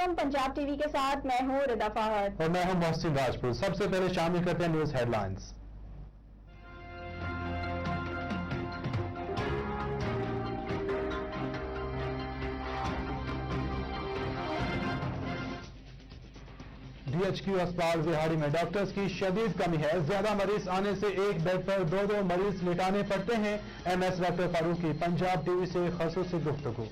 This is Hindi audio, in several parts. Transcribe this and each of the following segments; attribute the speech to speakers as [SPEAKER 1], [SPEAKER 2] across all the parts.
[SPEAKER 1] अलैकुम। पंजाब टीवी के साथ मैं हूं रिदा फहद
[SPEAKER 2] और मैं हूं मोहसिन राजपूत। सबसे पहले शामिल करते हैं न्यूज हेडलाइंस। DHQ अस्पताल जिहाड़ी में डॉक्टर्स की शदीद कमी है। ज्यादा मरीज आने से एक बेड पर दो मरीज लेटाने पड़ते हैं। MS doctor Farooqui Punjab TV से खसूसी गुफ्तगू।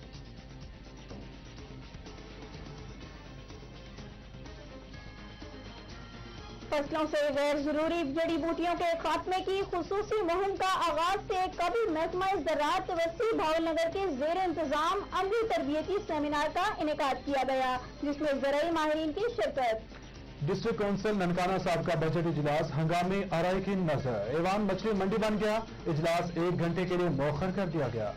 [SPEAKER 1] फसलों से गैर जरूरी जड़ी बूटियों के खात्मे की खुसूसी मुहिम का आगाज से कभी महकमा ज़राअत वसी भावलनगर के जेर इंतजाम अमली तरबियती सेमिनार का इनेकाद किया गया, जिसमें ज़राई माहिरीन की शिरकत।
[SPEAKER 2] डिस्ट्रिक्ट काउंसिल ननकाना साहब का बजट इजलास हंगामी आराई की नजर। ऐवान मछली मंडी बन गया। इजलास 1 घंटे के लिए मौखर कर दिया गया।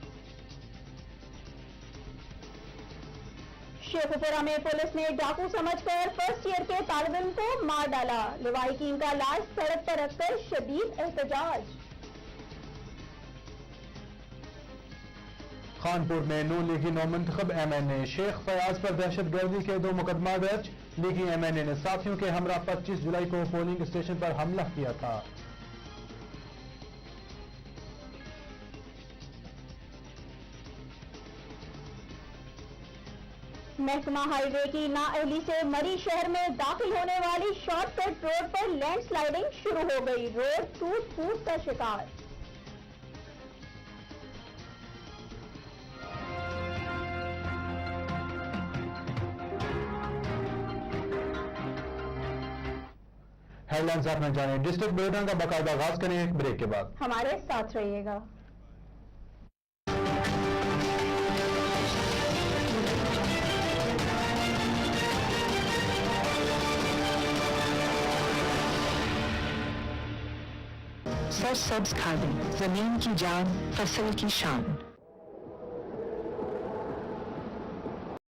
[SPEAKER 1] शेखुपुरा में पुलिस ने डाकू समझकर फर्स्ट ईयर के तालिब इल्म को मार डाला। लवाहिकीन का लाश सड़क पर रखकर शदीद एहतजाज।
[SPEAKER 2] खानपुर में नून लीगी नौमुंतखब MNA शेख फयाज पर दहशतगर्दी के 2 मुकदमा दर्ज। लीगी MNA ने साथियों के हमरा 25 जुलाई को पोलिंग स्टेशन पर हमला किया था।
[SPEAKER 1] महकमा हाईवे की नाअहली से मरी शहर में दाखिल होने वाली शॉर्टकट रोड पर लैंडस्लाइडिंग शुरू हो गई। रोड टूट फूट का शिकार।
[SPEAKER 2] हेडलाइंस आप में जाने डिस्ट्रिक्ट बुलेटिन का बाकायदा आगाज करें एक ब्रेक के बाद।
[SPEAKER 1] हमारे साथ रहिएगा।
[SPEAKER 3] सरसब्ज खादी, जमीन की जान, फसल की शान।